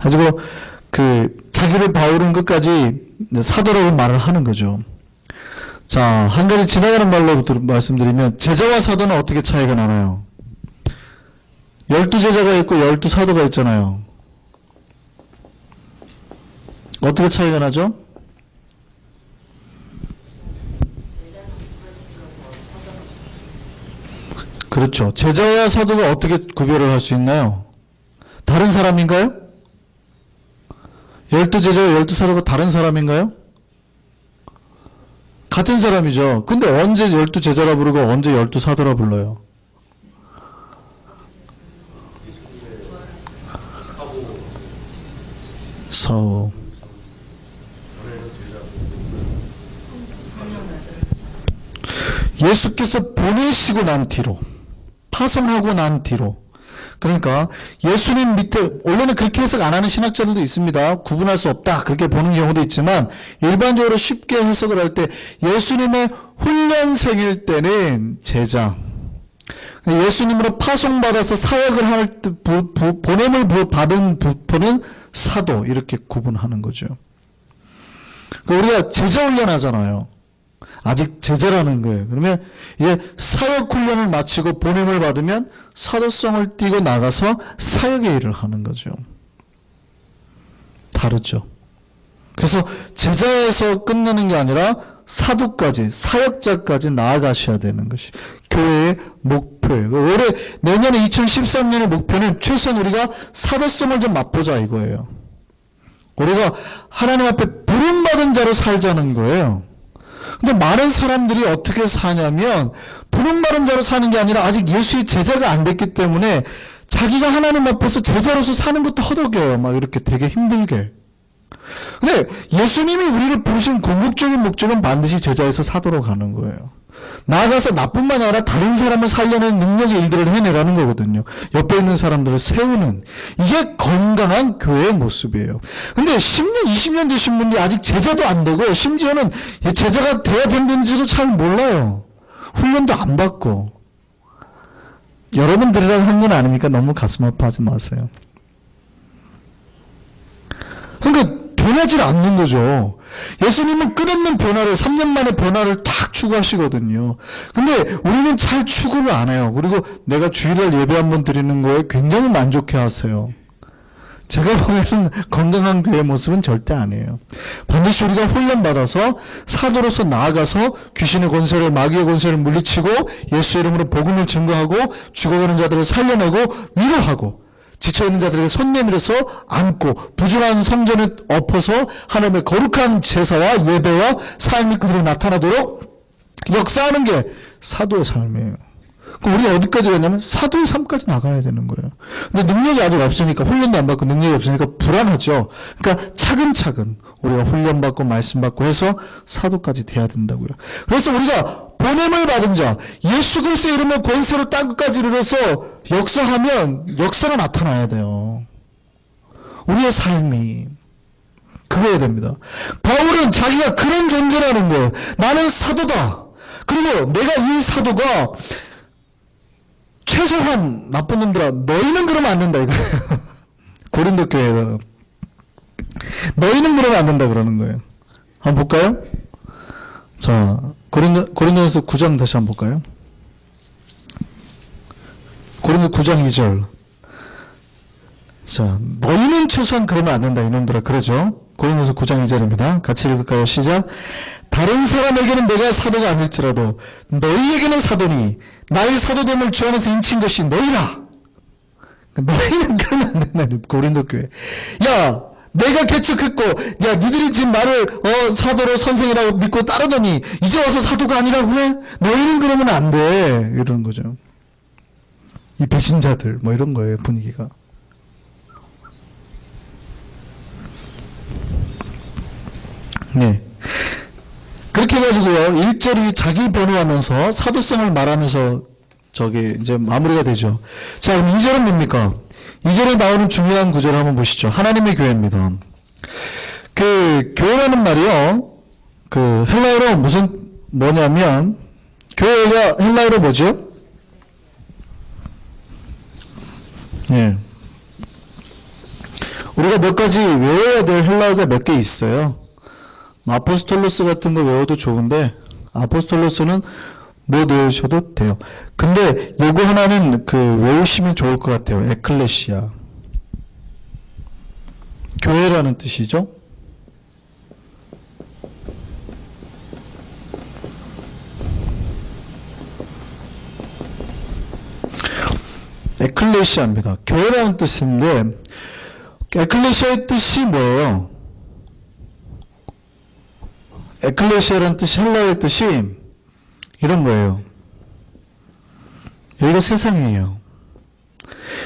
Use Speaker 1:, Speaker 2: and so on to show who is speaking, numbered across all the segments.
Speaker 1: 가지고 자기를 바울은 끝까지 사도라고 말을 하는 거죠. 자, 한 가지 지나가는 말로 말씀드리면 제자와 사도는 어떻게 차이가 나나요? 12제자가 있고 12사도가 있잖아요. 어떻게 차이가 나죠? 그렇죠. 제자와 사도가 어떻게 구별을 할 수 있나요? 다른 사람인가요? 12제자와 12사도가 다른 사람인가요? 같은 사람이죠. 근데 언제 12제자라 부르고 언제 12사도라 불러요? 사오. 예수께서 보내시고 난 뒤로, 파송하고 난 뒤로, 그러니까 예수님 밑에, 원래는 그렇게 해석 안 하는 신학자들도 있습니다. 구분할 수 없다 그렇게 보는 경우도 있지만 일반적으로 쉽게 해석을 할 때 예수님의 훈련생일 때는 제자, 예수님으로 파송받아서 사역을 할 때 보냄을 받은 부분은 사도, 이렇게 구분하는 거죠. 우리가 제자 훈련하잖아요. 아직 제자라는 거예요. 그러면 이제 사역 훈련을 마치고 보냄을 받으면 사도성을 띠고 나가서 사역의 일을 하는 거죠. 다르죠. 그래서 제자에서 끝나는 게 아니라 사도까지, 사역자까지 나아가셔야 되는 것이 교회의 목표예요. 올해, 내년에 2013년의 목표는 최소한 우리가 사도성을 좀 맛보자 이거예요. 우리가 하나님 앞에 부름받은 자로 살자는 거예요. 근데 많은 사람들이 어떻게 사냐면 부름받은 자로 사는 게 아니라 아직 예수의 제자가 안 됐기 때문에 자기가 하나님 앞에서 제자로서 사는 것도 허덕여요. 막 이렇게 되게 힘들게. 근데 예수님이 우리를 부르신 궁극적인 목적은 반드시 제자에서 사도로 가는 거예요. 나아가서 나뿐만 아니라 다른 사람을 살려내는 능력의 일들을 해내라는 거거든요. 옆에 있는 사람들을 세우는, 이게 건강한 교회의 모습이에요. 근데 10년, 20년 되신 분들이 아직 제자도 안 되고 심지어는 제자가 돼야 되는지도 잘 몰라요. 훈련도 안 받고. 여러분들이랑 한 건 아니니까 너무 가슴 아파하지 마세요. 그러니까 변하지 않는 거죠. 예수님은 끝없는 변화를, 3년 만에 변화를 탁 추구하시거든요. 근데 우리는 잘 추구를 안 해요. 그리고 내가 주일날 예배 한번 드리는 거에 굉장히 만족해 하세요. 제가 보기에는 건강한 교회의 모습은 절대 아니에요. 반드시 우리가 훈련받아서 사도로서 나아가서 귀신의 권세를, 마귀의 권세를 물리치고 예수의 이름으로 복음을 증거하고 죽어가는 자들을 살려내고 위로하고 지쳐있는 자들에게 손 내밀어서 안고 부지런한 성전을 엎어서 하나님의 거룩한 제사와 예배와 삶이 그들에 나타나도록 역사하는 게 사도의 삶이에요. 그럼 우리가 어디까지 가냐면 사도의 삶까지 나가야 되는 거예요. 근데 능력이 아직 없으니까, 훈련도 안 받고 능력이 없으니까 불안하죠. 그러니까 차근차근 우리가 훈련받고 말씀받고 해서 사도까지 돼야 된다고요. 그래서 우리가 보냄을 받은 자, 예수 그리스도의 이름으로 권세로 땅끝까지 이르러서 역사하면 역사가 나타나야 돼요. 우리의 삶이 그래야 됩니다. 바울은 자기가 그런 존재라는 거예요. 나는 사도다. 그리고 내가 이 사도가 최소한 나쁜 놈들아, 너희는 그러면 안 된다 이거예요. 고린도 교회가 너희는 그러면 안 된다 그러는 거예요. 한번 볼까요? 자, 고린도전서 9장 다시 한번 볼까요? 고린도 9장 2절. 자, 너희는 최소한 그러면 안 된다 이놈들아, 그러죠? 고린도전서 9장 2절입니다. 같이 읽을까요? 시작. 다른 사람에게는 내가 사도가 아닐지라도 너희에게는 사도니 나의 사도됨을 주 안에서 인친 것이 너희라. 너희는 그러면 안 된다. 고린도 교회. 야, 내가 개척했고, 야, 니들이 지금 나를 사도로 선생이라고 믿고 따르더니 이제 와서 사도가 아니라고 해? 너희는 그러면 안 돼. 이러는 거죠. 이 배신자들 뭐 이런 거예요, 분위기가. 네. 그렇게 해가지고요, 1절이 자기 변호하면서 사도성을 말하면서 저기 이제 마무리가 되죠. 자, 그럼 2절은 뭡니까? 2절에 나오는 중요한 구절을 한번 보시죠. 하나님의 교회입니다. 그 교회라는 말이요, 그 헬라어로 뭐냐면, 교회가 헬라어로 뭐죠? 예. 우리가 몇 가지 외워야 될 헬라어가 몇 개 있어요. 아포스톨로스 같은 거 외워도 좋은데 아포스톨로스는 못 외우셔도 돼요. 근데 요거 하나는 외우시면 좋을 것 같아요. 에클레시아. 교회라는 뜻이죠. 에클레시아입니다. 교회라는 뜻인데 에클레시아의 뜻이 뭐예요? 에클레시아라는 뜻이 헬라어의 뜻이 이런 거예요. 여기가 세상이에요.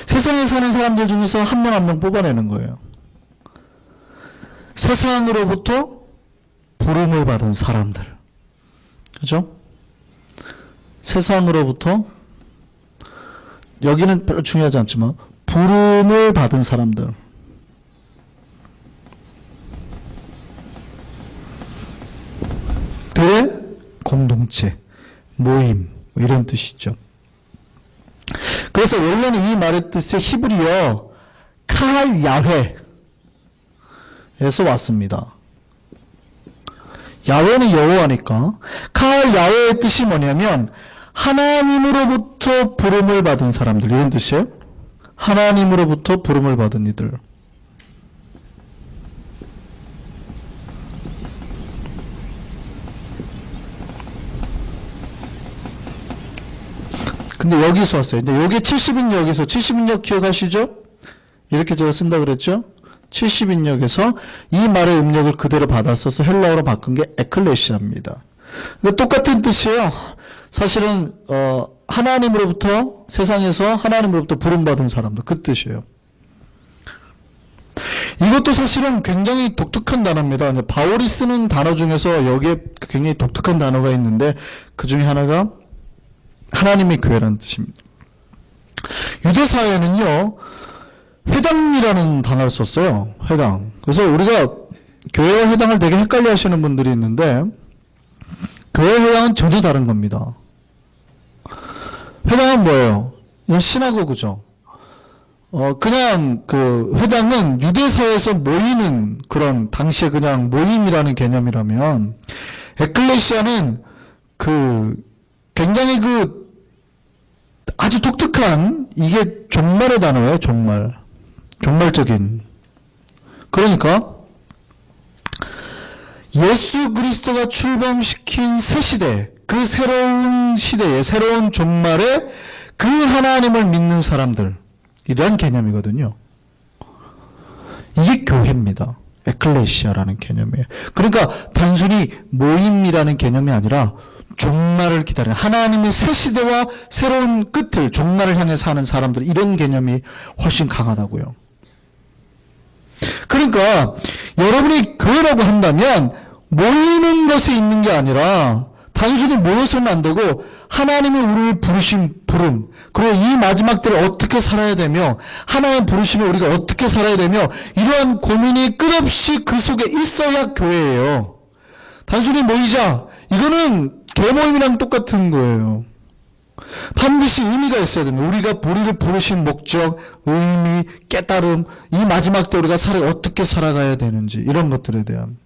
Speaker 1: 세상에 사는 사람들 중에서 한 명 한 명 뽑아내는 거예요. 세상으로부터 부름을 받은 사람들. 그죠? 세상으로부터 여기는 별로 중요하지 않지만 부름을 받은 사람들. 들의 공동체, 모임 이런 뜻이죠. 그래서 원래는 이 말의 뜻이 히브리어 카할 야훼에서 왔습니다. 야훼는 여호와니까 카할 야훼의 뜻이 뭐냐면 하나님으로부터 부름을 받은 사람들 이런 뜻이에요. 하나님으로부터 부름을 받은 이들. 근데 여기서 왔어요. 근데 여기 70인역에서 70인역 기억하시죠? 이렇게 제가 쓴다 그랬죠? 70인역에서 이 말의 음력을 그대로 받아서서 헬라어로 바꾼 게 에클레시아입니다. 그러니까 똑같은 뜻이에요. 사실은 하나님으로부터 세상에서 하나님으로부터 부름받은 사람들 그 뜻이에요. 이것도 사실은 굉장히 독특한 단어입니다. 바울이 쓰는 단어 중에서 여기에 굉장히 독특한 단어가 있는데 그 중에 하나가 하나님의 교회라는 뜻입니다. 유대사회는요 회당이라는 단어를 썼어요. 회당. 그래서 우리가 교회와 회당을 되게 헷갈려 하시는 분들이 있는데 교회 회당은 전혀 다른 겁니다. 회당은 뭐예요? 그냥 시나고그죠. 그냥 회당은 유대사회에서 모이는 그런 당시에 그냥 모임이라는 개념이라면 에클레시아는 굉장히 아주 독특한 이게 종말의 단어예요. 종말적인. 그러니까 예수 그리스도가 출범시킨 새 시대, 그 새로운 시대의 새로운 종말에 그 하나님을 믿는 사람들 이런 개념이거든요. 이게 교회입니다. 에클레시아라는 개념이에요. 그러니까 단순히 모임이라는 개념이 아니라 종말을 기다리는 하나님의 새 시대와 새로운 끝을 종말을 향해 사는 사람들 이런 개념이 훨씬 강하다고요. 그러니까 여러분이 교회라고 한다면 모이는 것에 있는 게 아니라 단순히 모여서는 안 되고 하나님이 우리를 부르신 부름 그리고 이 마지막 때를 어떻게 살아야 되며 하나님 부르시면 우리가 어떻게 살아야 되며 이러한 고민이 끝없이 그 속에 있어야 교회예요. 단순히 모이자 이거는 개모임이랑 똑같은 거예요. 반드시 의미가 있어야 됩니다. 우리를 부르신 목적, 의미, 깨달음 이 마지막 때 우리가 어떻게 살아가야 되는지 이런 것들에 대한.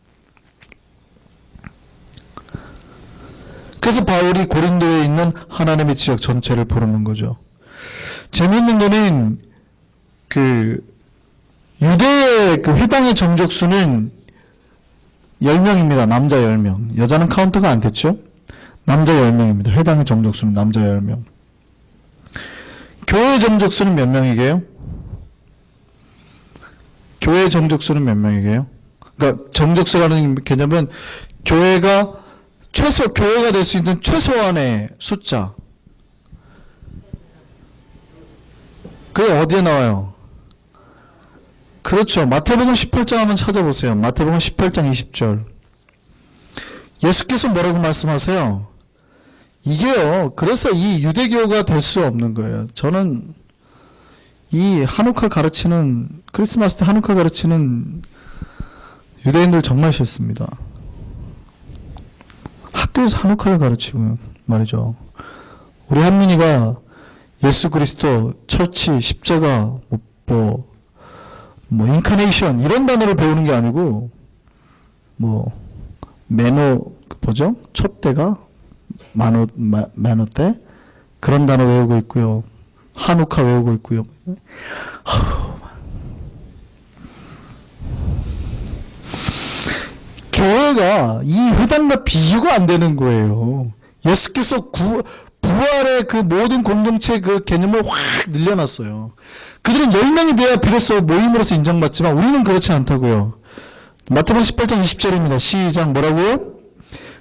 Speaker 1: 그래서 바울이 고린도에 있는 하나님의 지역 전체를 부르는 거죠. 재미있는 거는 유대의 회당의 정족수는 10명입니다. 남자 10명. 여자는 카운트가 안 됐죠? 남자 10명입니다. 회당의 정족수는 남자 10명. 교회 정족수는 몇 명이게요? 교회 정족수는 몇 명이게요? 그러니까 정족수라는 개념은 교회가 될 수 있는 최소한의 숫자. 그게 어디에 나와요? 그렇죠. 마태복음 18장 한번 찾아보세요. 마태복음 18장 20절. 예수께서 뭐라고 말씀하세요? 이게요. 그래서 이 유대교가 될 수 없는 거예요. 저는 이 한우카 가르치는 크리스마스 때 한우카 가르치는 유대인들 정말 싫습니다. 학교에서 한우카를 가르치고 말이죠. 우리 한민이가 예수 그리스도, 철치, 십자가, 뭐 인카네이션 이런 단어를 배우는 게 아니고 뭐 매노 뭐죠? 촛대가 만호 때 그런 단어 외우고 있고요. 한우카 외우고 있고요. 교회가 이 회당과 비교가 안 되는 거예요. 예수께서 부활의 그 모든 공동체 그 개념을 확 늘려놨어요. 그들은 10명이 돼야 비로소 모임으로서 인정받지만 우리는 그렇지 않다고요. 마태복음 18장 20절입니다. 시작. 뭐라고요?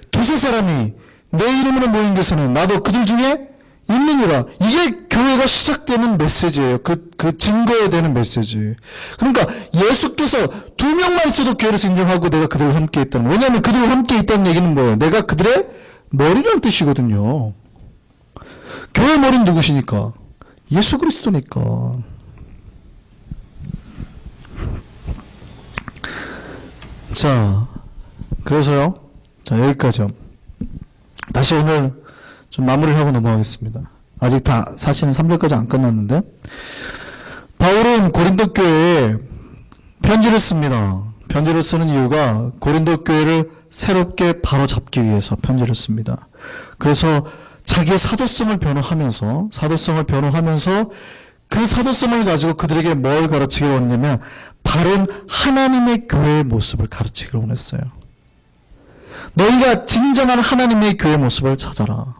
Speaker 1: 두세 사람이 내 이름으로 모인 곳에는 나도 그들 중에 있느니라. 이게 교회가 시작되는 메시지예요. 그 증거에 되는 메시지. 그러니까 예수께서 2명만 있어도 교회에서 인정하고 내가 그들과 함께 있다는 거예요. 왜냐하면 그들과 함께 있다는 얘기는 뭐예요? 내가 그들의 머리라는 뜻이거든요. 교회 머리는 누구시니까? 예수 그리스도니까. 자, 그래서요. 자, 여기까지요. 다시 오늘 좀 마무리를 하고 넘어가겠습니다. 아직 다 사실은 3절까지 안 끝났는데 바울은 고린도 교회에 편지를 씁니다. 편지를 쓰는 이유가 고린도 교회를 새롭게 바로잡기 위해서 편지를 씁니다. 그래서 자기의 사도성을 변호하면서 그 사도성을 가지고 그들에게 뭘 가르치기로 했냐면 바른 하나님의 교회의 모습을 가르치기로 원했어요. 너희가 진정한 하나님의 교회 모습을 찾아라.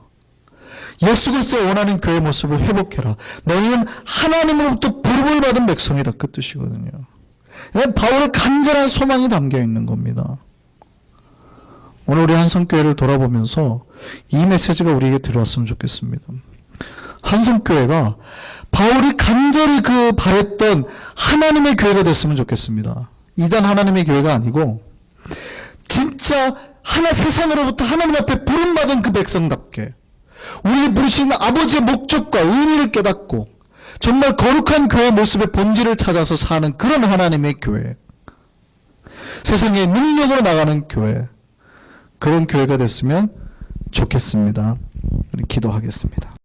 Speaker 1: 예수 그리스도가 원하는 교회 모습을 회복해라. 너희는 하나님으로부터 부름을 받은 백성이다. 그 뜻이거든요. 바울의 간절한 소망이 담겨 있는 겁니다. 오늘 우리 한성교회를 돌아보면서 이 메시지가 우리에게 들어왔으면 좋겠습니다. 한성교회가 바울이 간절히 바랬던 하나님의 교회가 됐으면 좋겠습니다. 이단 하나님의 교회가 아니고 진짜 세상으로부터 하나님 앞에 부름받은 그 백성답게 우리를 부르신 아버지의 목적과 의미를 깨닫고 정말 거룩한 교회 모습의 본질을 찾아서 사는 그런 하나님의 교회, 세상의 능력으로 나가는 교회, 그런 교회가 됐으면 좋겠습니다. 우리 기도하겠습니다.